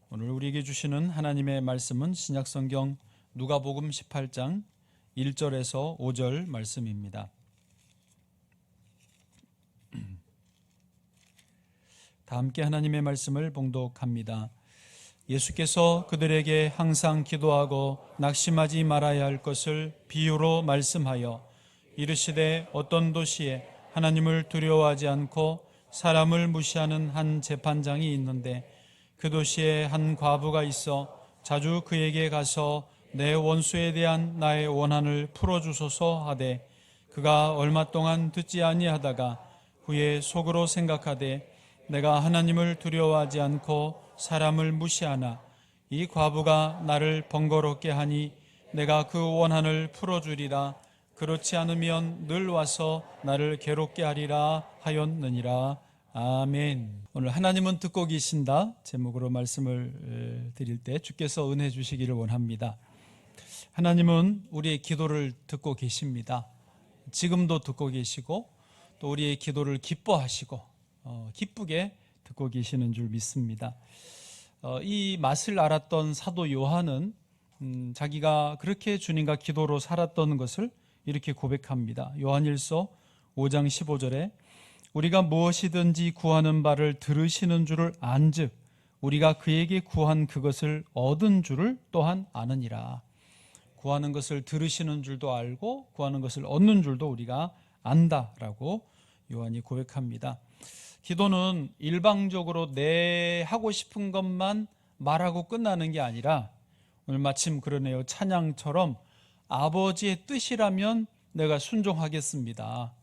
오늘 우리에게 주시는 하나님의 말씀은 신약성경 누가복음 18장 1절에서 5절 말씀입니다. 다 함께 하나님의 말씀을 봉독합니다. 예수께서 그들에게 항상 기도하고 낙심하지 말아야 할 것을 비유로 말씀하여 이르시되 어떤 도시에 하나님을 두려워하지 않고 사람을 무시하는 한 재판장이 있는데 그 도시에 한 과부가 있어 자주 그에게 가서 내 원수에 대한 나의 원한을 풀어주소서 하되 그가 얼마 동안 듣지 아니하다가 후에 속으로 생각하되 내가 하나님을 두려워하지 않고 사람을 무시하나 이 과부가 나를 번거롭게 하니 내가 그 원한을 풀어주리라. 그렇지 않으면 늘 와서 나를 괴롭게 하리라 하였느니라. 아멘. 오늘 하나님은 듣고 계신다 제목으로 말씀을 드릴 때 주께서 은혜 주시기를 원합니다. 하나님은 우리의 기도를 듣고 계십니다. 지금도 듣고 계시고 또 우리의 기도를 기뻐하시고 기쁘게 듣고 계시는 줄 믿습니다. 이 맛을 알았던 사도 요한은 자기가 그렇게 주님과 기도로 살았던 것을 이렇게 고백합니다. 요한일서 5장 15절에 우리가 무엇이든지 구하는 바를 들으시는 줄을 안즉 우리가 그에게 구한 그것을 얻은 줄을 또한 아느니라. 구하는 것을 들으시는 줄도 알고 구하는 것을 얻는 줄도 우리가 안다라고 요한이 고백합니다. 기도는 일방적으로 내 하고 싶은 것만 말하고 끝나는 게 아니라 오늘 마침 그러네요. 찬양처럼 아버지의 뜻이라면 내가 순종하겠습니다.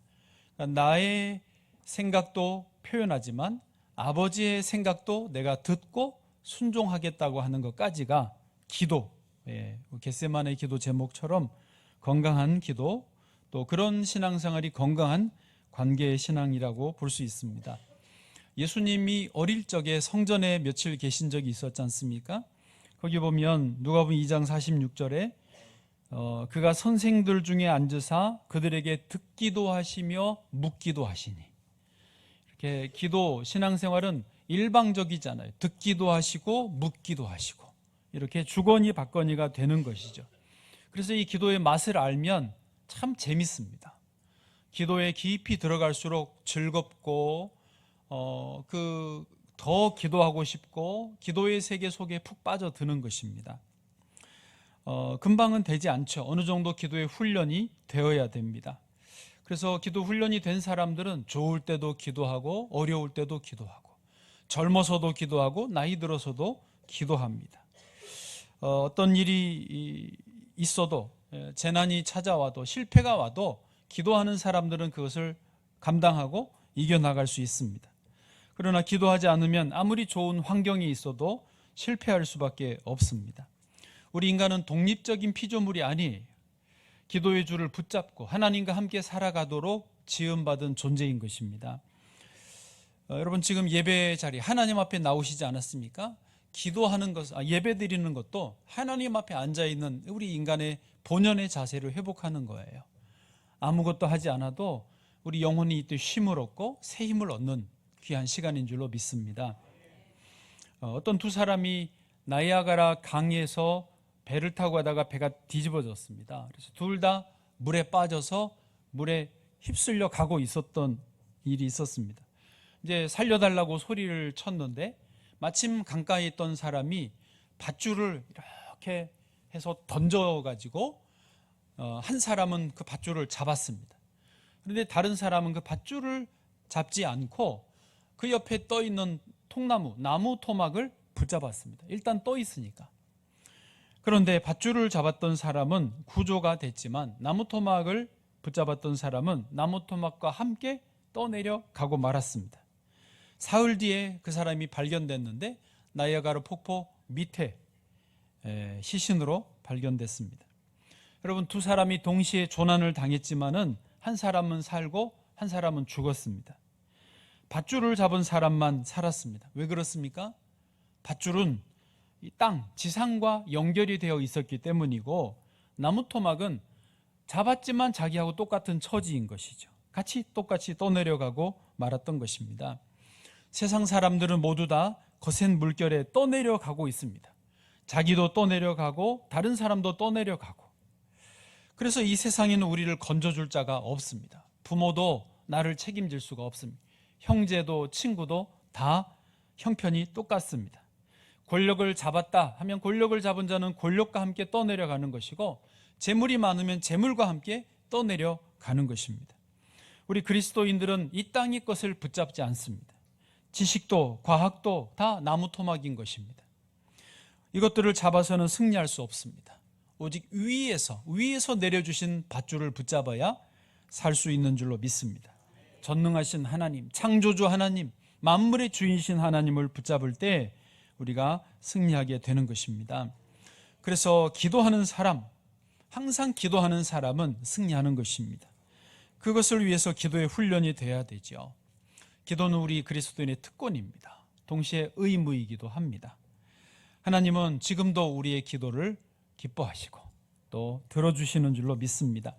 그러니까 나의 생각도 표현하지만 아버지의 생각도 내가 듣고 순종하겠다고 하는 것까지가 기도, 겟세마네 기도 제목처럼 건강한 기도, 또 그런 신앙생활이 건강한 관계의 신앙이라고 볼 수 있습니다. 예수님이 어릴 적에 성전에 며칠 계신 적이 있었지 않습니까? 거기 보면 누가복음 2장 46절에 그가 선생들 중에 앉으사 그들에게 듣기도 하시며 묻기도 하시니. 이렇게 기도, 신앙생활은 일방적이잖아요. 듣기도 하시고 묻기도 하시고 이렇게 주거니 받거니가 되는 것이죠. 그래서 이 기도의 맛을 알면 참 재밌습니다. 기도에 깊이 들어갈수록 즐겁고 더 기도하고 싶고 기도의 세계 속에 푹 빠져드는 것입니다. 금방은 되지 않죠. 어느 정도 기도의 훈련이 되어야 됩니다. 그래서 기도 훈련이 된 사람들은 좋을 때도 기도하고 어려울 때도 기도하고 젊어서도 기도하고 나이 들어서도 기도합니다. 어떤 일이 있어도 재난이 찾아와도 실패가 와도 기도하는 사람들은 그것을 감당하고 이겨나갈 수 있습니다. 그러나 기도하지 않으면 아무리 좋은 환경이 있어도 실패할 수밖에 없습니다. 우리 인간은 독립적인 피조물이 아니에요. 기도의 줄을 붙잡고 하나님과 함께 살아가도록 지음받은 존재인 것입니다. 여러분 지금 예배 자리 하나님 앞에 나오시지 않았습니까? 기도하는 것, 예배 드리는 것도 하나님 앞에 앉아있는 우리 인간의 본연의 자세를 회복하는 거예요. 아무것도 하지 않아도 우리 영혼이 또 쉼을 얻고 새 힘을 얻는 귀한 시간인 줄로 믿습니다. 어떤 두 사람이 나이아가라 강에서 배를 타고 가다가 배가 뒤집어졌습니다. 그래서 둘 다 물에 빠져서 물에 휩쓸려 가고 있었던 일이 있었습니다. 이제 살려달라고 소리를 쳤는데 마침 강가에 있던 사람이 밧줄을 이렇게 해서 던져가지고 한 사람은 그 밧줄을 잡았습니다. 그런데 다른 사람은 그 밧줄을 잡지 않고 그 옆에 떠 있는 통나무, 나무 토막을 붙잡았습니다. 일단 떠 있으니까. 그런데 밧줄을 잡았던 사람은 구조가 됐지만 나무 토막을 붙잡았던 사람은 나무 토막과 함께 떠내려 가고 말았습니다. 사흘 뒤에 그 사람이 발견됐는데 나이아가라 폭포 밑에 시신으로 발견됐습니다. 여러분 두 사람이 동시에 조난을 당했지만은 한 사람은 살고 한 사람은 죽었습니다. 밧줄을 잡은 사람만 살았습니다. 왜 그렇습니까? 밧줄은 이 땅, 지상과 연결이 되어 있었기 때문이고 나무 토막은 잡았지만 자기하고 똑같은 처지인 것이죠. 같이 똑같이 떠내려가고 말았던 것입니다. 세상 사람들은 모두 다 거센 물결에 떠내려가고 있습니다. 자기도 떠내려가고 다른 사람도 떠내려가고. 그래서 이 세상에는 우리를 건져줄 자가 없습니다. 부모도 나를 책임질 수가 없습니다. 형제도 친구도 다 형편이 똑같습니다. 권력을 잡았다 하면 권력을 잡은 자는 권력과 함께 떠내려가는 것이고, 재물이 많으면 재물과 함께 떠내려가는 것입니다. 우리 그리스도인들은 이 땅의 것을 붙잡지 않습니다. 지식도 과학도 다 나무 토막인 것입니다. 이것들을 잡아서는 승리할 수 없습니다. 오직 위에서 내려주신 밧줄을 붙잡아야 살 수 있는 줄로 믿습니다. 전능하신 하나님, 창조주 하나님, 만물의 주인이신 하나님을 붙잡을 때 우리가 승리하게 되는 것입니다. 그래서 기도하는 사람, 항상 기도하는 사람은 승리하는 것입니다. 그것을 위해서 기도의 훈련이 돼야 되죠. 기도는 우리 그리스도인의 특권입니다. 동시에 의무이기도 합니다. 하나님은 지금도 우리의 기도를 기뻐하시고 또 들어주시는 줄로 믿습니다.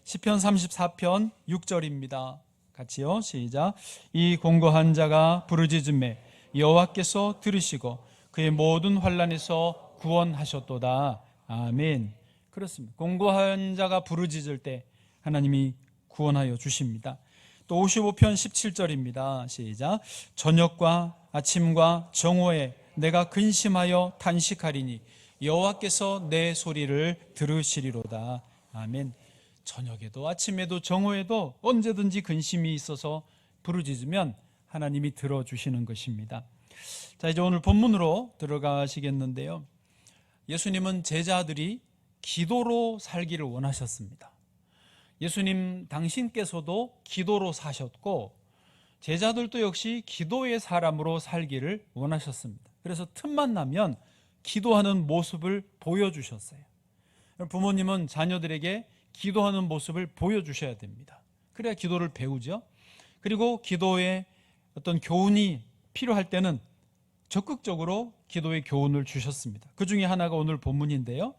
시편 34편 6절입니다. 같이요, 시작. 이 공고한 자가 부르짖음에 여호와께서 들으시고 그의 모든 환난에서 구원하셨도다. 아멘. 그렇습니다. 공고한 자가 부르짖을 때 하나님이 구원하여 주십니다. 또 55편 17절입니다. 시작. 저녁과 아침과 정오에 내가 근심하여 탄식하리니 여호와께서 내 소리를 들으시리로다. 아멘. 저녁에도 아침에도 정오에도 언제든지 근심이 있어서 부르짖으면 하나님이 들어주시는 것입니다. 자, 이제 오늘 본문으로 들어가시겠는데요. 예수님은 제자들이 기도로 살기를 원하셨습니다. 예수님 당신께서도 기도로 사셨고 제자들도 역시 기도의 사람으로 살기를 원하셨습니다. 그래서 틈만 나면 기도하는 모습을 보여주셨어요. 부모님은 자녀들에게 기도하는 모습을 보여주셔야 됩니다. 그래야 기도를 배우죠. 그리고 기도에 어떤 교훈이 필요할 때는 적극적으로 기도의 교훈을 주셨습니다. 그 중에 하나가 오늘 본문인데요.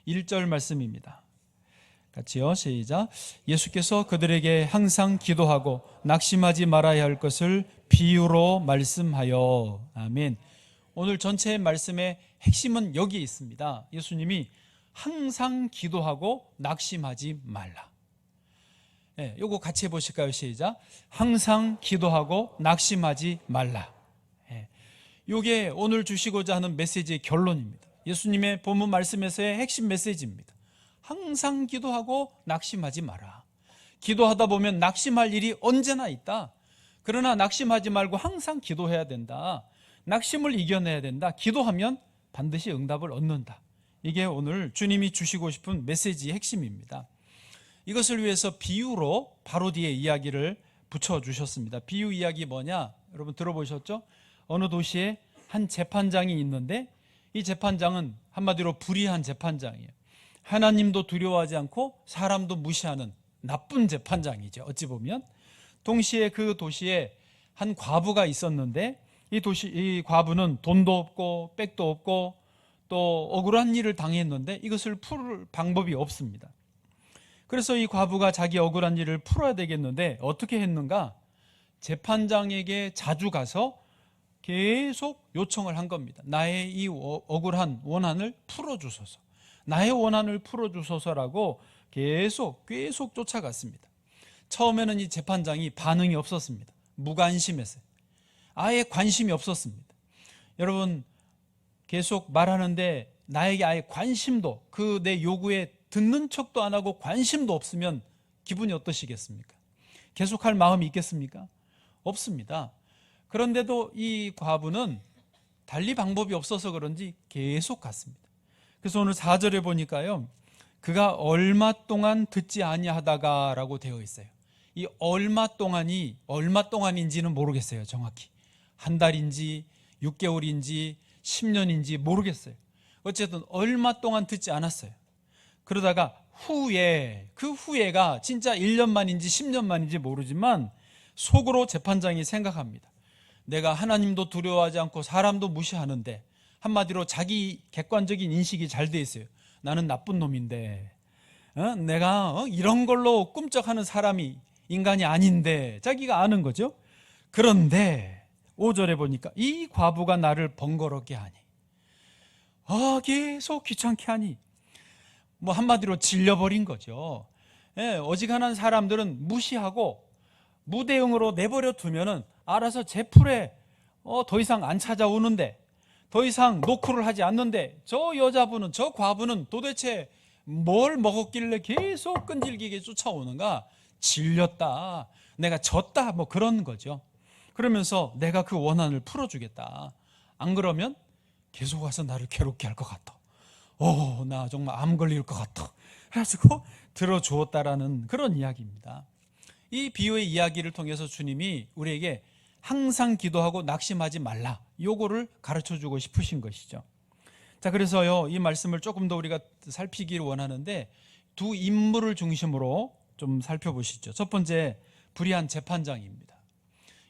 1절 말씀입니다. 같이요, 시작. 예수께서 그들에게 항상 기도하고 낙심하지 말아야 할 것을 비유로 말씀하여. 아멘. 오늘 전체의 말씀의 핵심은 여기에 있습니다. 예수님이 항상 기도하고 낙심하지 말라. 예, 요거 같이 해보실까요? 시작. 항상 기도하고 낙심하지 말라. 예, 요게 오늘 주시고자 하는 메시지의 결론입니다. 예수님의 본문 말씀에서의 핵심 메시지입니다. 항상 기도하고 낙심하지 마라. 기도하다 보면 낙심할 일이 언제나 있다. 그러나 낙심하지 말고 항상 기도해야 된다. 낙심을 이겨내야 된다. 기도하면 반드시 응답을 얻는다. 이게 오늘 주님이 주시고 싶은 메시지의 핵심입니다. 이것을 위해서 비유로 바로 뒤에 이야기를 붙여주셨습니다. 비유 이야기 뭐냐? 여러분 들어보셨죠? 어느 도시에 한 재판장이 있는데 이 재판장은 한마디로 불의한 재판장이에요. 하나님도 두려워하지 않고 사람도 무시하는 나쁜 재판장이죠. 어찌 보면. 동시에 그 도시에 한 과부가 있었는데 이 과부는 돈도 없고 백도 없고 또 억울한 일을 당했는데 이것을 풀 방법이 없습니다. 그래서 이 과부가 자기 억울한 일을 풀어야 되겠는데 어떻게 했는가? 재판장에게 자주 가서 계속 요청을 한 겁니다. 나의 이 억울한 원한을 풀어주소서. 나의 원한을 풀어주소서라고 계속 쫓아갔습니다. 처음에는 이 재판장이 반응이 없었습니다. 무관심했어요. 아예 관심이 없었습니다. 여러분 계속 말하는데 나에게 아예 관심도, 그 내 요구에 듣는 척도 안 하고 관심도 없으면 기분이 어떠시겠습니까? 계속할 마음이 있겠습니까? 없습니다. 그런데도 이 과부는 달리 방법이 없어서 그런지 계속 갔습니다. 그래서 오늘 4절에 보니까요, 그가 얼마 동안 듣지 아니하다가 라고 되어 있어요. 이 얼마 동안인지는 모르겠어요. 정확히 한 달인지 6개월인지 10년인지 모르겠어요. 어쨌든 얼마 동안 듣지 않았어요. 그러다가 그 후에가 진짜 1년 만인지 10년 만인지 모르지만 속으로 재판장이 생각합니다. 내가 하나님도 두려워하지 않고 사람도 무시하는데, 한마디로 자기 객관적인 인식이 잘 돼 있어요. 나는 나쁜 놈인데, 내가 이런 걸로 꿈쩍하는 사람이 인간이 아닌데 자기가 아는 거죠. 그런데 5절에 보니까 이 과부가 나를 번거롭게 하니, 계속 귀찮게 하니, 뭐 한마디로 질려버린 거죠. 어지간한 사람들은 무시하고 무대응으로 내버려 두면은 알아서 제 풀에 더 이상 안 찾아오는데, 더 이상 노크를 하지 않는데, 저 여자분은, 저 과부는 도대체 뭘 먹었길래 계속 끈질기게 쫓아오는가? 질렸다, 내가 졌다, 뭐 그런 거죠. 그러면서 내가 그 원한을 풀어주겠다, 안 그러면 계속 와서 나를 괴롭게 할 것 같아, 나 정말 암 걸릴 것 같아, 그래가지고 들어주었다라는 그런 이야기입니다. 이 비유의 이야기를 통해서 주님이 우리에게 항상 기도하고 낙심하지 말라, 요거를 가르쳐주고 싶으신 것이죠. 자, 그래서요, 이 말씀을 조금 더 우리가 살피기를 원하는데 두 인물을 중심으로 좀 살펴보시죠. 첫 번째, 불의한 재판장입니다.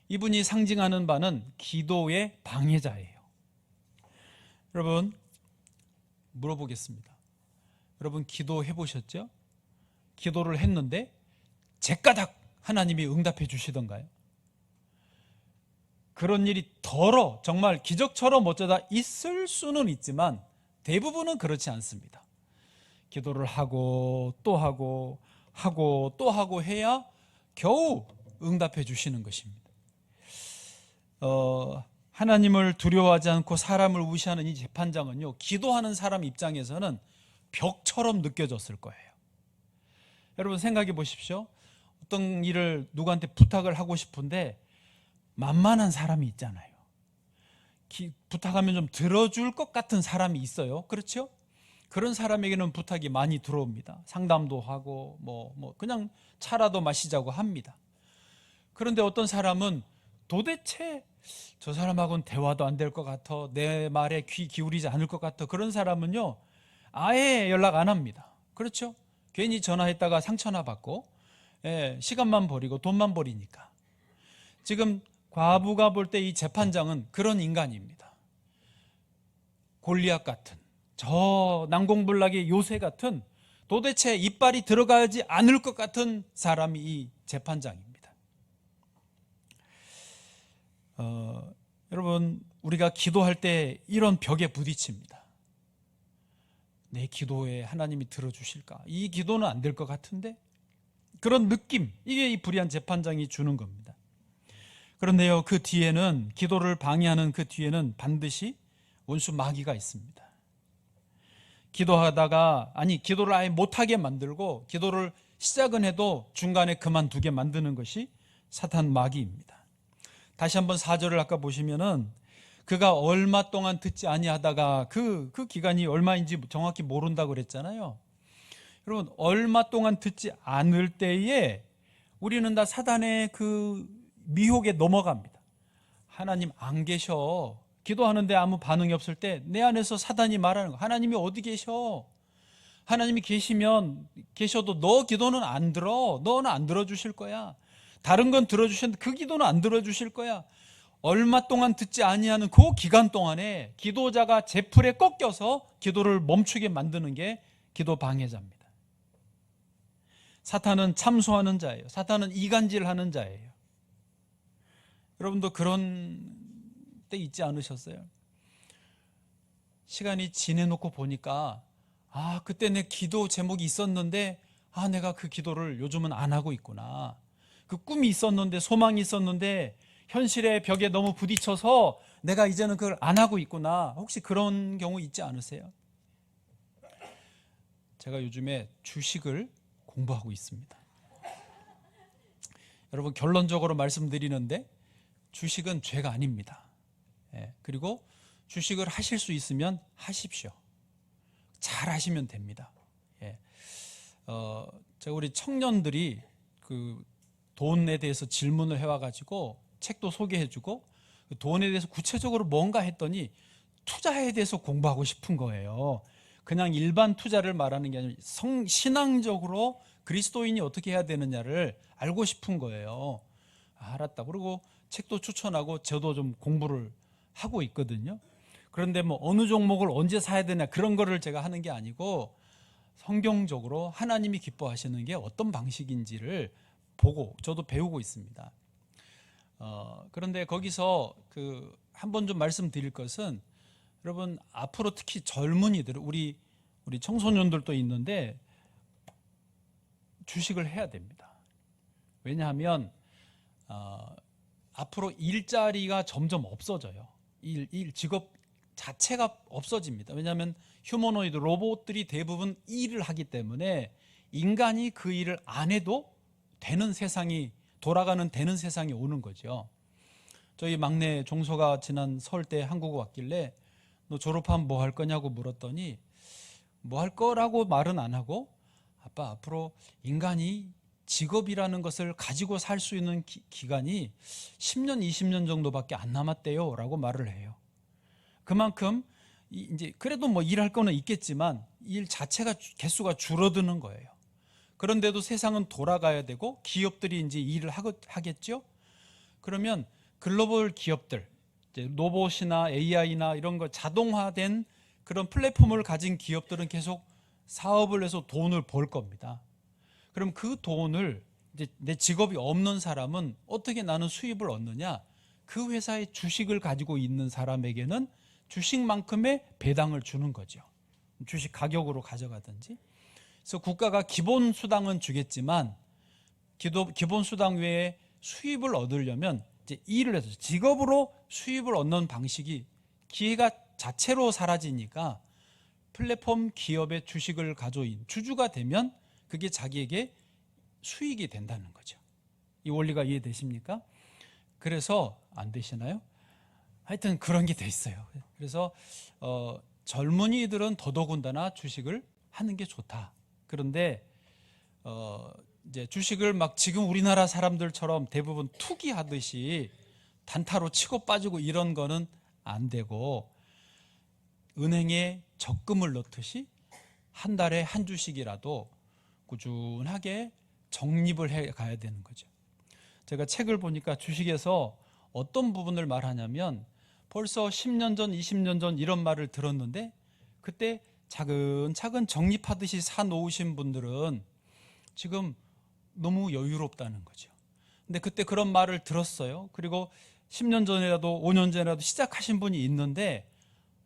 이분이 상징하는 바는 기도의 방해자예요. 여러분, 물어보겠습니다. 여러분, 기도해 보셨죠? 기도를 했는데 제까닥 하나님이 응답해 주시던가요? 그런 일이 정말 기적처럼 어쩌다 있을 수는 있지만 대부분은 그렇지 않습니다. 기도를 하고 또 하고 또 하고 해야 겨우 응답해 주시는 것입니다. 하나님을 두려워하지 않고 사람을 무시하는 이 재판장은요, 기도하는 사람 입장에서는 벽처럼 느껴졌을 거예요. 여러분, 생각해 보십시오. 어떤 일을 누구한테 부탁을 하고 싶은데 만만한 사람이 있잖아요. 부탁하면 좀 들어줄 것 같은 사람이 있어요. 그렇죠? 그런 사람에게는 부탁이 많이 들어옵니다. 상담도 하고 그냥 차라도 마시자고 합니다. 그런데 어떤 사람은 도대체 저 사람하고는 대화도 안 될 것 같아, 내 말에 귀 기울이지 않을 것 같아, 그런 사람은요 아예 연락 안 합니다. 그렇죠? 괜히 전화했다가 상처나 받고, 시간만 버리고 돈만 버리니까. 지금 과부가 볼 때 이 재판장은 그런 인간입니다. 골리앗 같은, 저 난공불락의 요새 같은, 도대체 이빨이 들어가지 않을 것 같은 사람이 이 재판장입니다. 여러분, 우리가 기도할 때 이런 벽에 부딪힙니다. 내 기도에 하나님이 들어주실까? 이 기도는 안 될 것 같은데? 그런 느낌, 이게 이 불의한 재판장이 주는 겁니다. 그런데요, 그 뒤에는, 기도를 방해하는 그 뒤에는 반드시 원수 마귀가 있습니다. 기도를 아예 못하게 만들고, 기도를 시작은 해도 중간에 그만두게 만드는 것이 사탄 마귀입니다. 다시 한번 4절을 아까 보시면은, 그가 얼마 동안 듣지 아니하다가, 그 기간이 얼마인지 정확히 모른다고 그랬잖아요. 여러분, 얼마 동안 듣지 않을 때에 우리는 다 사단의 그 미혹에 넘어갑니다. 하나님 안 계셔. 기도하는데 아무 반응이 없을 때 내 안에서 사단이 말하는 거, 하나님이 어디 계셔? 하나님이 계셔도 너 기도는 안 들어. 너는 안 들어주실 거야. 다른 건 들어주셨는데 그 기도는 안 들어주실 거야. 얼마 동안 듣지 아니하는 그 기간 동안에 기도자가 제풀에 꺾여서 기도를 멈추게 만드는 게 기도 방해자입니다. 사탄은 참소하는 자예요. 사탄은 이간질하는 자예요. 여러분도 그런 때 있지 않으셨어요? 시간이 지내놓고 보니까 그때 내 기도 제목이 있었는데 내가 그 기도를 요즘은 안 하고 있구나. 그 꿈이 있었는데, 소망이 있었는데 현실의 벽에 너무 부딪혀서 내가 이제는 그걸 안 하고 있구나. 혹시 그런 경우 있지 않으세요? 제가 요즘에 주식을 공부하고 있습니다. 여러분, 결론적으로 말씀드리는데 주식은 죄가 아닙니다. 그리고 주식을 하실 수 있으면 하십시오. 잘 하시면 됩니다. 제가 우리 청년들이 그 돈에 대해서 질문을 해와가지고 책도 소개해주고, 돈에 대해서 구체적으로 뭔가 했더니 투자에 대해서 공부하고 싶은 거예요. 그냥 일반 투자를 말하는 게 아니라 신앙적으로 그리스도인이 어떻게 해야 되느냐를 알고 싶은 거예요. 알았다. 그리고 책도 추천하고 저도 좀 공부를 하고 있거든요. 그런데 어느 종목을 언제 사야 되냐, 그런 거를 제가 하는 게 아니고 성경적으로 하나님이 기뻐하시는 게 어떤 방식인지를 보고 저도 배우고 있습니다. 그런데 거기서 한 번 좀 말씀드릴 것은, 여러분 앞으로 특히 젊은이들, 우리 청소년들도 있는데 주식을 해야 됩니다. 왜냐하면 앞으로 일자리가 점점 없어져요. 직업 자체가 없어집니다. 왜냐하면 휴머노이드 로봇들이 대부분 일을 하기 때문에 인간이 그 일을 안 해도 되는 세상이, 돌아가는 되는 세상이 오는 거죠. 저희 막내 종소가 지난 설 때 한국에 왔길래 너 졸업하면 뭐 할 거냐고 물었더니 뭐 할 거라고 말은 안 하고, 아빠 앞으로 인간이 직업이라는 것을 가지고 살 수 있는 기간이 10년, 20년 정도밖에 안 남았대요 라고 말을 해요. 그만큼 이제 그래도 뭐 일할 거는 있겠지만 일 자체가 개수가 줄어드는 거예요. 그런데도 세상은 돌아가야 되고 기업들이 이제 일을 하겠죠. 그러면 글로벌 기업들, 이제 로봇이나 AI나 이런 거 자동화된 그런 플랫폼을 가진 기업들은 계속 사업을 해서 돈을 벌 겁니다. 그럼 그 돈을 이제 내 직업이 없는 사람은 어떻게 나는 수입을 얻느냐? 그 회사의 주식을 가지고 있는 사람에게는 주식만큼의 배당을 주는 거죠. 주식 가격으로 가져가든지. 그래서 국가가 기본 수당은 주겠지만 기본 수당 외에 수입을 얻으려면 이제 일을 해서 직업으로 수입을 얻는 방식이 기회가 자체로 사라지니까 플랫폼 기업의 주식을 가져온 주주가 되면 그게 자기에게 수익이 된다는 거죠. 이 원리가 이해되십니까? 그래서 안 되시나요? 하여튼 그런 게 돼 있어요. 그래서 젊은이들은 더더군다나 주식을 하는 게 좋다. 그런데 이제 주식을 막 지금 우리나라 사람들처럼 대부분 투기하듯이 단타로 치고 빠지고 이런 거는 안 되고, 은행에 적금을 넣듯이 한 달에 한 주씩이라도 꾸준하게 적립을 해 가야 되는 거죠. 제가 책을 보니까 주식에서 어떤 부분을 말하냐면, 벌써 10년 전, 20년 전 이런 말을 들었는데 그때 차근차근 적립하듯이 사놓으신 분들은 지금 너무 여유롭다는 거죠. 근데 그때 그런 말을 들었어요. 그리고 10년 전이라도 5년 전이라도 시작하신 분이 있는데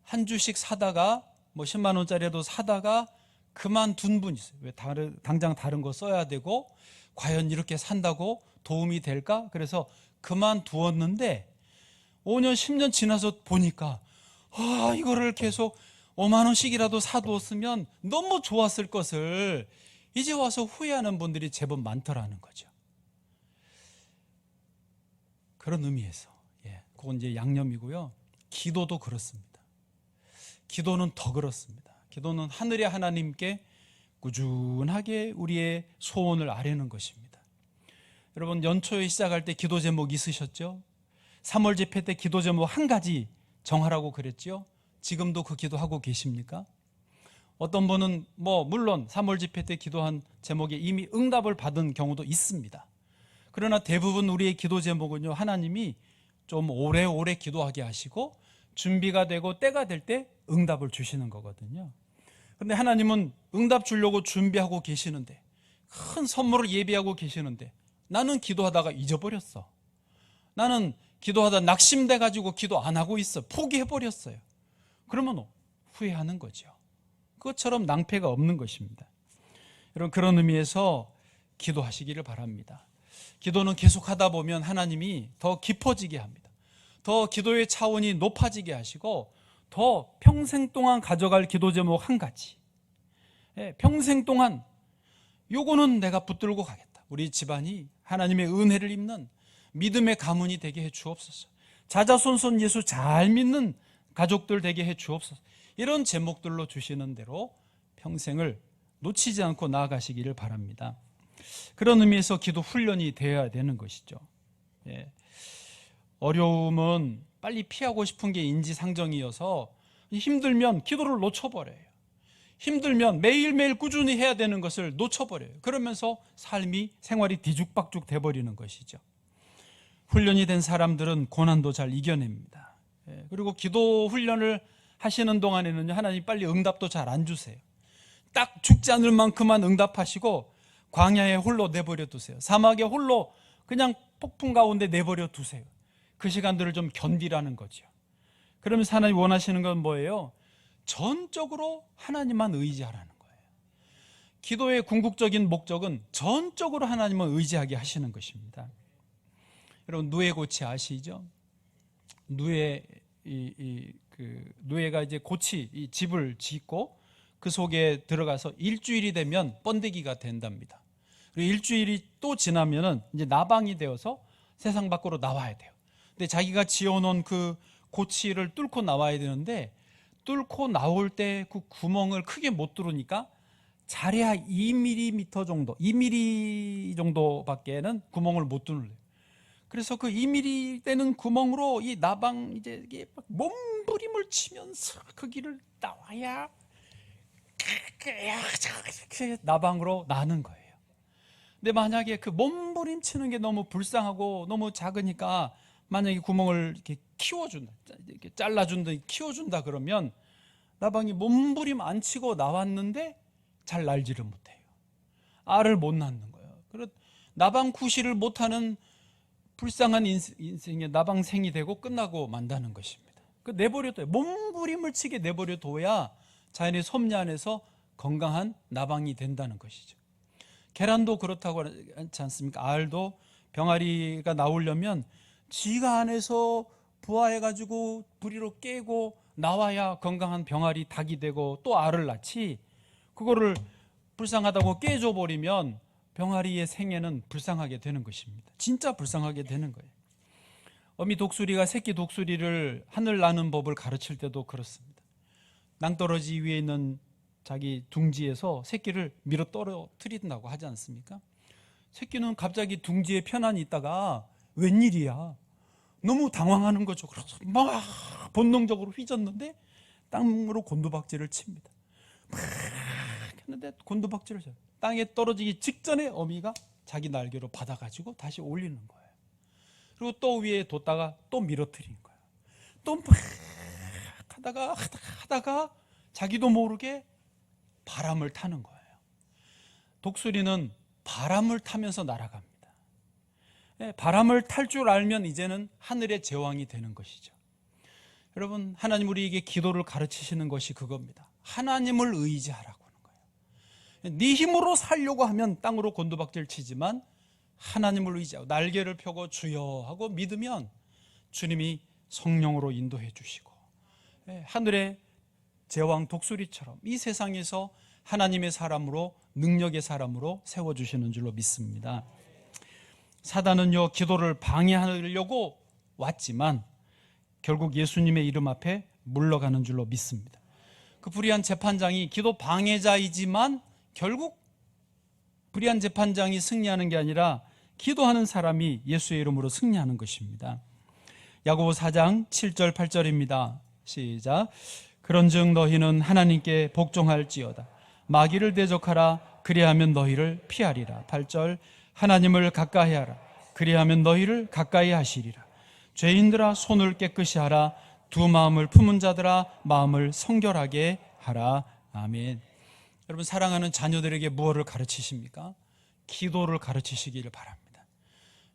한 주씩 사다가 뭐 10만 원짜리라도 사다가 그만둔 분이 있어요. 왜 당장 다른 거 써야 되고, 과연 이렇게 산다고 도움이 될까? 그래서 그만두었는데 5년 10년 지나서 보니까 이거를 계속 5만 원씩이라도 사두었으면 너무 좋았을 것을 이제 와서 후회하는 분들이 제법 많더라는 거죠. 그런 의미에서, 그건 이제 양념이고요. 기도도 그렇습니다. 기도는 더 그렇습니다. 기도는 하늘의 하나님께 꾸준하게 우리의 소원을 아뢰는 것입니다. 여러분, 연초에 시작할 때 기도 제목 있으셨죠? 3월 집회 때 기도 제목 한 가지 정하라고 그랬죠? 지금도 그 기도하고 계십니까? 어떤 분은 물론 3월 집회 때 기도한 제목에 이미 응답을 받은 경우도 있습니다. 그러나 대부분 우리의 기도 제목은요, 하나님이 좀 오래오래 기도하게 하시고 준비가 되고 때가 될 때 응답을 주시는 거거든요. 그런데 하나님은 응답 주려고 준비하고 계시는데, 큰 선물을 예비하고 계시는데 나는 기도하다가 잊어버렸어. 나는 기도하다 낙심돼 가지고 기도 안 하고 있어. 포기해버렸어요. 그러면 후회하는 거죠. 그것처럼 낭패가 없는 것입니다. 여러분, 그런 의미에서 기도하시기를 바랍니다. 기도는 계속하다 보면 하나님이 더 깊어지게 합니다. 더 기도의 차원이 높아지게 하시고 더 평생 동안 가져갈 기도 제목 한 가지, 평생 동안 요거는 내가 붙들고 가겠다. 우리 집안이 하나님의 은혜를 입는 믿음의 가문이 되게 해 주옵소서. 자자손손 예수 잘 믿는 가족들 되게 해 주옵소서. 이런 제목들로 주시는 대로 평생을 놓치지 않고 나아가시기를 바랍니다. 그런 의미에서 기도 훈련이 되어야 되는 것이죠. 어려움은 빨리 피하고 싶은 게 인지상정이어서 힘들면 기도를 놓쳐버려요. 힘들면 매일매일 꾸준히 해야 되는 것을 놓쳐버려요. 그러면서 생활이 뒤죽박죽 돼버리는 것이죠. 훈련이 된 사람들은 고난도 잘 이겨냅니다. 그리고 기도 훈련을 하시는 동안에는 하나님 빨리 응답도 잘 안 주세요. 딱 죽지 않을 만큼만 응답하시고 광야에 홀로 내버려 두세요. 사막에 홀로 그냥 폭풍 가운데 내버려 두세요. 그 시간들을 좀 견디라는 거죠. 그러면서 하나님 원하시는 건 뭐예요? 전적으로 하나님만 의지하라는 거예요. 기도의 궁극적인 목적은 전적으로 하나님을 의지하게 하시는 것입니다. 여러분, 누에고치 아시죠? 누에가 이제 고치 이 집을 짓고 그 속에 들어가서 일주일이 되면 번데기가 된답니다. 그리고 일주일이 또 지나면은 이제 나방이 되어서 세상 밖으로 나와야 돼요. 근데 자기가 지어놓은 그 고치를 뚫고 나와야 되는데, 뚫고 나올 때 그 구멍을 크게 못 뚫으니까 잘해야 2mm 정도, 2mm 정도밖에는 구멍을 못 뚫는. 그래서 그 2mm 되는 구멍으로 이 나방 이제 이게 몸부림을 치면서 그 길을 나와야 나방으로 나는 거예요. 근데 만약에 그 몸부림 치는 게 너무 불쌍하고 너무 작으니까 만약에 구멍을 이렇게 키워준다, 이렇게 잘라준다, 키워준다 그러면 나방이 몸부림 안 치고 나왔는데 잘 날지를 못해요. 알을 못 낳는 거예요. 그리고 나방 구실을 못하는 불쌍한 인생의 나방생이 되고 끝나고 만다는 것입니다. 그 내버려둬요. 몸부림을 치게 내버려둬야 자연의 섭리 안에서 건강한 나방이 된다는 것이죠. 계란도 그렇다고 하지 않습니까? 알도 병아리가 나오려면 지가 안에서 부화해가지고 부리로 깨고 나와야 건강한 병아리 닭이 되고 또 알을 낳지, 그거를 불쌍하다고 깨줘버리면 병아리의 생애는 불쌍하게 되는 것입니다. 진짜 불쌍하게 되는 거예요. 어미 독수리가 새끼 독수리를 하늘 나는 법을 가르칠 때도 그렇습니다. 낭떠러지 위에 있는 자기 둥지에서 새끼를 밀어 떨어뜨린다고 하지 않습니까? 새끼는 갑자기 둥지에 편안히 있다가 웬일이야, 너무 당황하는 거죠. 그래서 막 본능적으로 휘젓는데 땅으로 곤두박질을 칩니다. 막 했는데 곤두박질을 쳐요. 땅에 떨어지기 직전에 어미가 자기 날개로 받아가지고 다시 올리는 거예요. 그리고 또 위에 뒀다가 또 밀어뜨리는 거예요. 또 막 하다가 자기도 모르게 바람을 타는 거예요. 독수리는 바람을 타면서 날아갑니다. 바람을 탈 줄 알면 이제는 하늘의 제왕이 되는 것이죠. 여러분, 하나님 우리에게 기도를 가르치시는 것이 그겁니다. 하나님을 의지하라고 하는 거예요. 네 힘으로 살려고 하면 땅으로 곤두박질 치지만 하나님을 의지하고 날개를 펴고 주여 하고 믿으면 주님이 성령으로 인도해 주시고 하늘의 제왕 독수리처럼 이 세상에서 하나님의 사람으로, 능력의 사람으로 세워주시는 줄로 믿습니다. 사단은요, 기도를 방해하려고 왔지만 결국 예수님의 이름 앞에 물러가는 줄로 믿습니다. 그 불의한 재판장이 기도 방해자이지만 결국 불의한 재판장이 승리하는 게 아니라 기도하는 사람이 예수의 이름으로 승리하는 것입니다. 야고보 4장 7절 8절입니다. 시작. 그런즉 너희는 하나님께 복종할지어다. 마귀를 대적하라. 그리하면 너희를 피하리라. 8절. 하나님을 가까이 하라. 그리하면 너희를 가까이 하시리라. 죄인들아 손을 깨끗이 하라. 두 마음을 품은 자들아 마음을 성결하게 하라. 아멘. 여러분, 사랑하는 자녀들에게 무엇을 가르치십니까? 기도를 가르치시기를 바랍니다.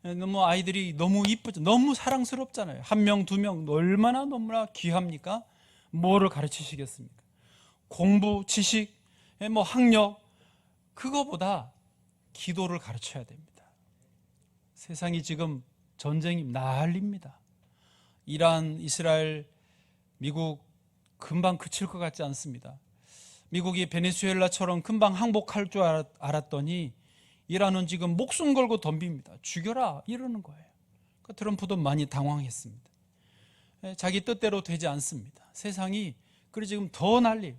너무 아이들이 너무 이쁘죠. 너무 사랑스럽잖아요. 한 명, 두 명 얼마나 너무나 귀합니까? 뭐를 가르치시겠습니까? 공부, 지식, 학력, 그거보다 기도를 가르쳐야 됩니다. 세상이 지금 전쟁이 난립니다. 이란, 이스라엘, 미국 금방 그칠 것 같지 않습니다. 미국이 베네수엘라처럼 금방 항복할 줄 알았더니 이란은 지금 목숨 걸고 덤빕니다. 죽여라 이러는 거예요. 그러니까 트럼프도 많이 당황했습니다. 자기 뜻대로 되지 않습니다. 세상이 그래 지금 더 난리.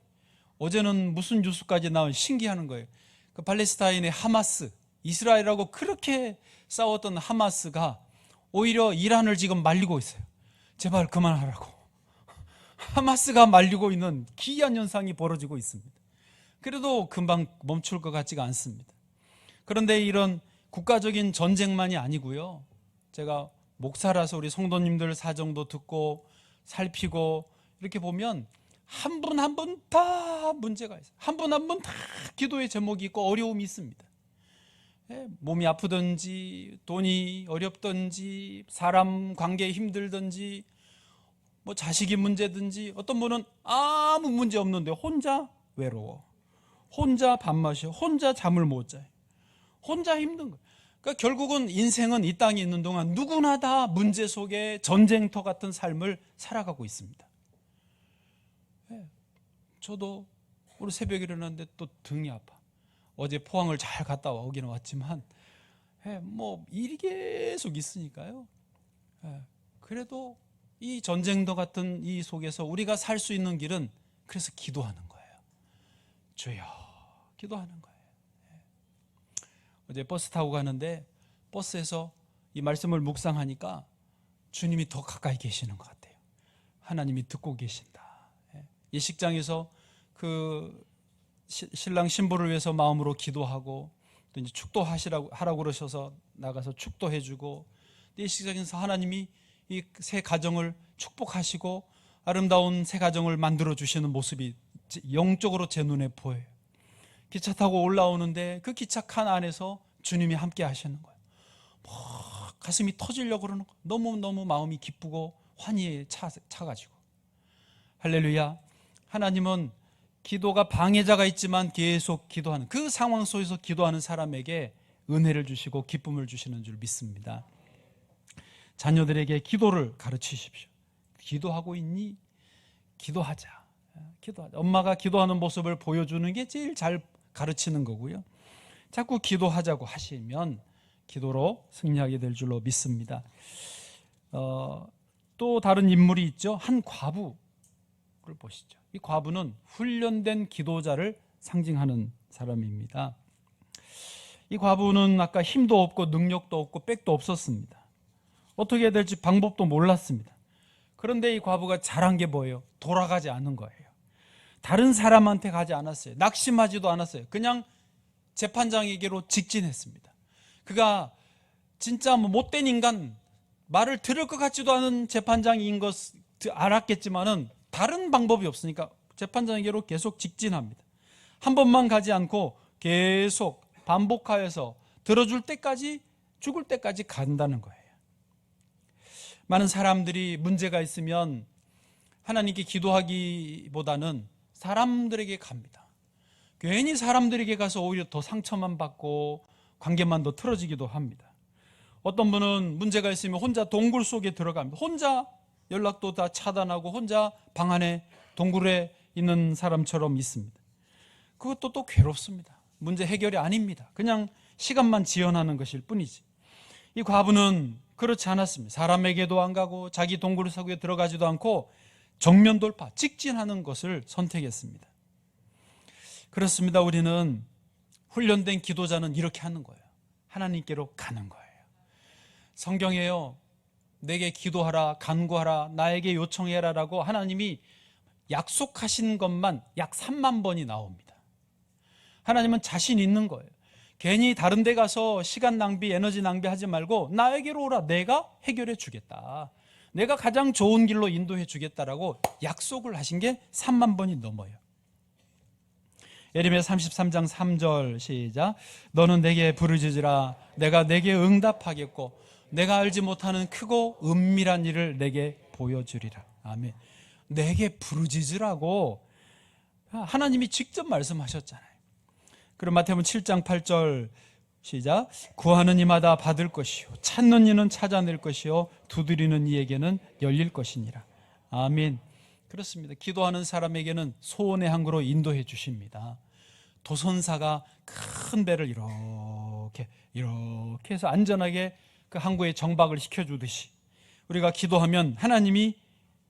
어제는 무슨 뉴스까지 나온 신기하는 거예요. 그 팔레스타인의 하마스, 이스라엘하고 그렇게 싸웠던 하마스가 오히려 이란을 지금 말리고 있어요. 제발 그만하라고. 하마스가 말리고 있는 기이한 현상이 벌어지고 있습니다. 그래도 금방 멈출 것 같지가 않습니다. 그런데 이런 국가적인 전쟁만이 아니고요, 제가 목사라서 우리 성도님들 사정도 듣고 살피고 이렇게 보면 한 분 한 분 다 문제가 있어요. 한 분 한 분 다 기도의 제목이 있고 어려움이 있습니다. 몸이 아프든지 돈이 어렵든지 사람 관계에 힘들든지 뭐 자식이 문제든지, 어떤 분은 아무 문제 없는데 혼자 외로워, 혼자 밥 마셔, 혼자 잠을 못 자요, 혼자 힘든 거예요. 그러니까 결국은 인생은 이 땅에 있는 동안 누구나 다 문제 속에 전쟁터 같은 삶을 살아가고 있습니다. 저도 오늘 새벽에 일어났는데 또 등이 아파. 어제 포항을 잘 갔다 오기는 왔지만 뭐 일이 계속 있으니까요. 그래도 이 전쟁터 같은 이 속에서 우리가 살 수 있는 길은 그래서 기도하는 거예요. 주여, 기도하는 거예요. 어제 버스 타고 가는데 버스에서 이 말씀을 묵상하니까 주님이 더 가까이 계시는 것 같아요. 하나님이 듣고 계신다. 예식장에서 그 신랑 신부를 위해서 마음으로 기도하고, 또 이제 하라고 그러셔서 나가서 축도해주고, 예식장에서 하나님이 이 새 가정을 축복하시고 아름다운 새 가정을 만들어 주시는 모습이 영적으로 제 눈에 보여요. 기차 타고 올라오는데 그 기차 칸 안에서 주님이 함께 하시는 거예요. 가슴이 터지려고 그러는 거예요. 너무너무 마음이 기쁘고 환희에 차가지고. 할렐루야. 하나님은 기도가 방해자가 있지만 계속 기도하는, 그 상황 속에서 기도하는 사람에게 은혜를 주시고 기쁨을 주시는 줄 믿습니다. 자녀들에게 기도를 가르치십시오. 기도하고 있니? 기도하자. 엄마가 기도하는 모습을 보여주는 게 제일 잘 가르치는 거고요. 자꾸 기도하자고 하시면 기도로 승리하게 될 줄로 믿습니다. 또 다른 인물이 있죠. 한 과부를 보시죠. 이 과부는 훈련된 기도자를 상징하는 사람입니다. 이 과부는 아까 힘도 없고 능력도 없고 백도 없었습니다. 어떻게 해야 될지 방법도 몰랐습니다. 그런데 이 과부가 잘한 게 뭐예요? 돌아가지 않은 거예요. 다른 사람한테 가지 않았어요. 낙심하지도 않았어요. 그냥 재판장에게로 직진했습니다. 그가 진짜 뭐 못된 인간, 말을 들을 것 같지도 않은 재판장인 것 알았겠지만은 다른 방법이 없으니까 재판장에게로 계속 직진합니다. 한 번만 가지 않고 계속 반복하여서 들어줄 때까지, 죽을 때까지 간다는 거예요. 많은 사람들이 문제가 있으면 하나님께 기도하기보다는 사람들에게 갑니다. 괜히 사람들에게 가서 오히려 더 상처만 받고 관계만 더 틀어지기도 합니다. 어떤 분은 문제가 있으면 혼자 동굴 속에 들어갑니다. 혼자 연락도 다 차단하고 혼자 방 안에 동굴에 있는 사람처럼 있습니다. 그것도 또 괴롭습니다. 문제 해결이 아닙니다. 그냥 시간만 지연하는 것일 뿐이지. 이 과부는 그렇지 않았습니다. 사람에게도 안 가고 자기 동굴 속에 들어가지도 않고 정면 돌파, 직진하는 것을 선택했습니다. 그렇습니다. 우리는 훈련된 기도자는 이렇게 하는 거예요. 하나님께로 가는 거예요. 성경에요, 내게 기도하라, 간구하라, 나에게 요청해라라고 하나님이 약속하신 것만 약 3만 번이 나옵니다. 하나님은 자신 있는 거예요. 괜히 다른 데 가서 시간 낭비, 에너지 낭비하지 말고 나에게로 오라, 내가 해결해 주겠다, 내가 가장 좋은 길로 인도해 주겠다라고 약속을 하신 게 3만 번이 넘어요. 예레미야 33장 3절 시작. 너는 내게 부르짖으라, 내가 내게 응답하겠고 내가 알지 못하는 크고 은밀한 일을 내게 보여주리라. 아멘. 내게 부르짖으라고 하나님이 직접 말씀하셨잖아요. 그럼 마태복음 7장 8절 시작. 구하는 이마다 받을 것이요 찾는 이는 찾아낼 것이요 두드리는 이에게는 열릴 것이니라. 아멘. 그렇습니다. 기도하는 사람에게는 소원의 항구로 인도해 주십니다. 도선사가 큰 배를 이렇게 해서 안전하게 그 항구에 정박을 시켜주듯이 우리가 기도하면 하나님이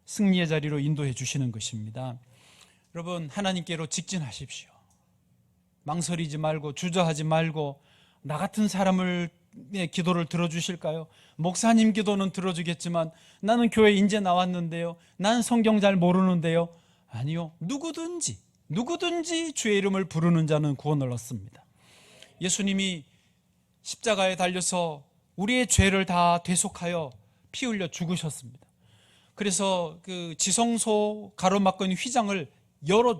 승리의 자리로 인도해 주시는 것입니다. 여러분, 하나님께로 직진하십시오. 망설이지 말고 주저하지 말고, 나 같은 사람의 기도를 들어주실까요? 목사님 기도는 들어주겠지만 나는 교회 이제 나왔는데요, 난 성경 잘 모르는데요. 아니요, 누구든지 주의 이름을 부르는 자는 구원을 얻습니다. 예수님이 십자가에 달려서 우리의 죄를 다 대속하여 피 흘려 죽으셨습니다. 그래서 그 지성소 가로막은 휘장을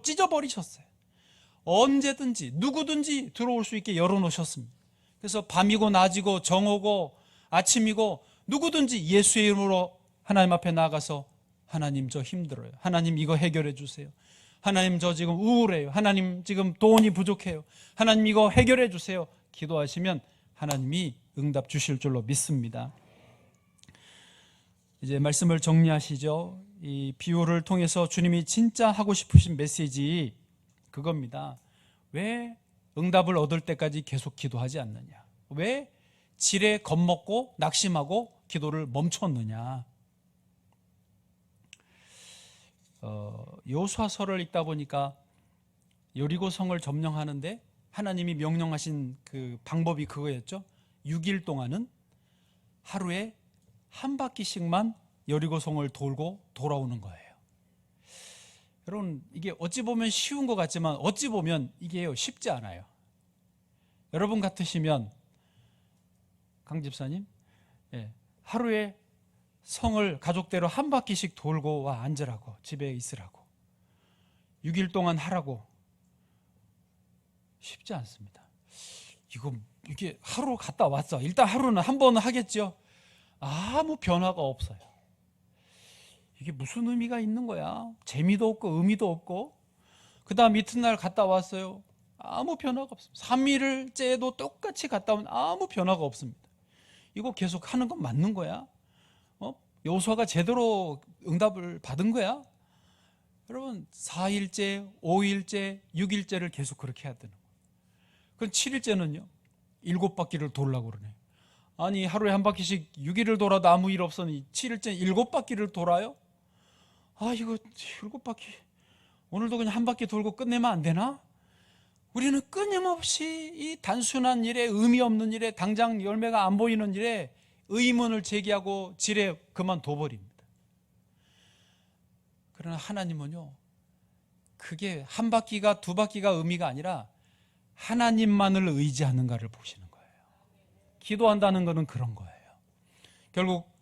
찢어버리셨어요. 언제든지 누구든지 들어올 수 있게 열어놓으셨습니다. 그래서 밤이고 낮이고 정오고 아침이고 누구든지 예수의 이름으로 하나님 앞에 나가서 하나님 저 힘들어요. 하나님 이거 해결해 주세요. 하나님 저 지금 우울해요. 하나님 지금 돈이 부족해요. 하나님 이거 해결해 주세요. 기도하시면 하나님이 응답 주실 줄로 믿습니다. 이제 말씀을 정리하시죠. 이 비유를 통해서 주님이 진짜 하고 싶으신 메시지 그겁니다. 왜 응답을 얻을 때까지 계속 기도하지 않느냐? 왜 지레 겁먹고 낙심하고 기도를 멈췄느냐? 여호수아서를 읽다 보니까 여리고성을 점령하는데 하나님이 명령하신 그 방법이 그거였죠. 6일 동안은 하루에 한 바퀴씩만 여리고성을 돌고 돌아오는 거예요. 여러분, 이게 어찌 보면 쉬운 것 같지만 어찌 보면 이게 쉽지 않아요. 여러분 같으시면 강 집사님, 하루에 성을 가족대로 한 바퀴씩 돌고 와 앉으라고, 집에 있으라고, 6일 동안 하라고. 쉽지 않습니다. 이게 하루 갔다 왔어. 일단 하루는 한 번은 하겠죠. 아무 변화가 없어요. 이게 무슨 의미가 있는 거야? 재미도 없고 의미도 없고. 그 다음 이튿날 갔다 왔어요. 아무 변화가 없습니다. 3일째도 똑같이 갔다 오면 아무 변화가 없습니다. 이거 계속 하는 건 맞는 거야? 여호수아가 제대로 응답을 받은 거야? 여러분, 4일째, 5일째, 6일째를 계속 그렇게 해야 되는 거예요. 그럼 7일째는요? 7바퀴를 돌라고 그러네. 아니, 하루에 한 바퀴씩 6일을 돌아도 아무 일 없으니 7일째 7바퀴를 돌아요? 아, 이거 7바퀴 오늘도 그냥 한 바퀴 돌고 끝내면 안 되나? 우리는 끊임없이 이 단순한 일에, 의미 없는 일에, 당장 열매가 안 보이는 일에 의문을 제기하고 지레 그만둬버립니다. 그러나 하나님은요, 그게 한 바퀴가 두 바퀴가 의미가 아니라 하나님만을 의지하는가를 보시는 거예요. 기도한다는 것은 그런 거예요. 결국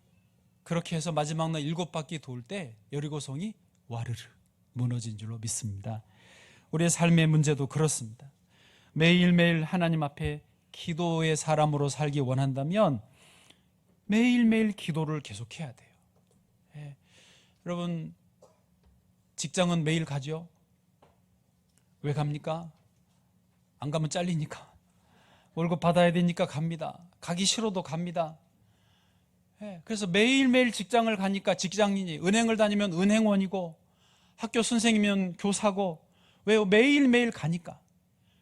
그렇게 해서 마지막 날 7바퀴 돌 때 여리고성이 와르르 무너진 줄로 믿습니다. 우리의 삶의 문제도 그렇습니다. 매일매일 하나님 앞에 기도의 사람으로 살기 원한다면 매일매일 기도를 계속해야 돼요. 여러분, 직장은 매일 가죠? 왜 갑니까? 안 가면 잘리니까. 월급 받아야 되니까 갑니다. 가기 싫어도 갑니다. 그래서 매일매일 직장을 가니까 직장인이, 은행을 다니면 은행원이고 학교 선생이면 교사고, 왜요? 매일매일 가니까.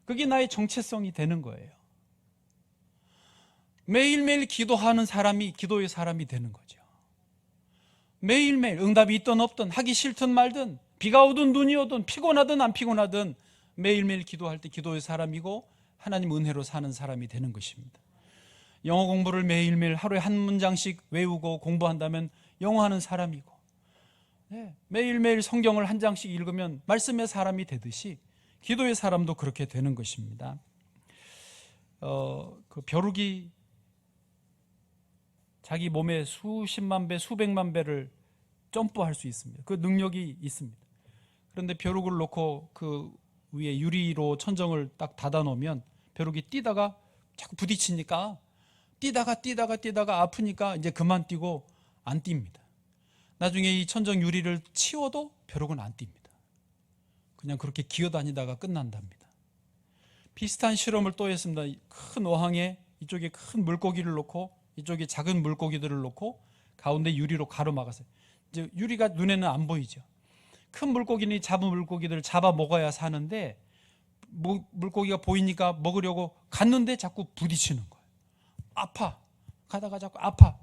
그게 나의 정체성이 되는 거예요. 매일매일 기도하는 사람이 기도의 사람이 되는 거죠. 매일매일 응답이 있든 없든, 하기 싫든 말든, 비가 오든 눈이 오든, 피곤하든 안 피곤하든 매일매일 기도할 때 기도의 사람이고 하나님 은혜로 사는 사람이 되는 것입니다. 영어 공부를 매일매일 하루에 한 문장씩 외우고 공부한다면 영어하는 사람이고, 매일매일 성경을 한 장씩 읽으면 말씀의 사람이 되듯이 기도의 사람도 그렇게 되는 것입니다. 그 벼룩이 자기 몸에 수십만 배, 수백만 배를 점프할 수 있습니다. 그 능력이 있습니다. 그런데 벼룩을 놓고 그 위에 유리로 천정을 딱 닫아 놓으면 벼룩이 뛰다가 자꾸 부딪히니까 뛰다가 아프니까 이제 그만 뛰고 안 뜁니다. 나중에 이 천정 유리를 치워도 벼룩은 안 뜁니다. 그냥 그렇게 기어다니다가 끝난답니다. 비슷한 실험을 또 했습니다. 큰 어항에 이쪽에 큰 물고기를 놓고 이쪽에 작은 물고기들을 놓고 가운데 유리로 가로막았어요. 이제 유리가 눈에는 안 보이죠. 큰 물고기는 잡은 물고기들을 잡아 먹어야 사는데, 물고기가 보이니까 먹으려고 갔는데 자꾸 부딪히는 거예요. 아파. 가다가 자꾸 아파.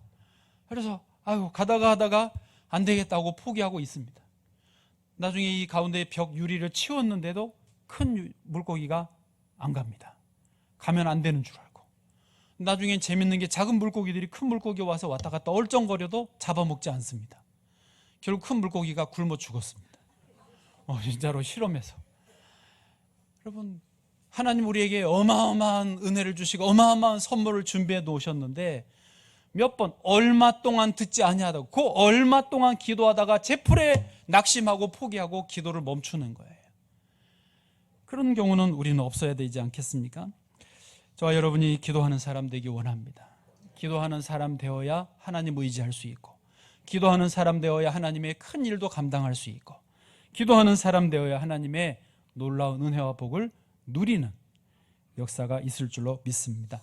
그래서 가다가 하다가 안 되겠다고 포기하고 있습니다. 나중에 이 가운데 벽 유리를 치웠는데도 큰 물고기가 안 갑니다. 가면 안 되는 줄 알고. 나중엔 재밌는 게 작은 물고기들이 큰 물고기 와서 왔다 갔다 얼쩡거려도 잡아먹지 않습니다. 결국 큰 물고기가 굶어 죽었습니다. 진짜로 실험해서. 여러분, 하나님 우리에게 어마어마한 은혜를 주시고 어마어마한 선물을 준비해 놓으셨는데 몇 번 얼마 동안 듣지 아니하다고, 그 얼마 동안 기도하다가 제풀에 낙심하고 포기하고 기도를 멈추는 거예요. 그런 경우는 우리는 없어야 되지 않겠습니까? 저와 여러분이 기도하는 사람 되기 원합니다. 기도하는 사람 되어야 하나님 의지할 수 있고, 기도하는 사람 되어야 하나님의 큰 일도 감당할 수 있고, 기도하는 사람 되어야 하나님의 놀라운 은혜와 복을 누리는 역사가 있을 줄로 믿습니다.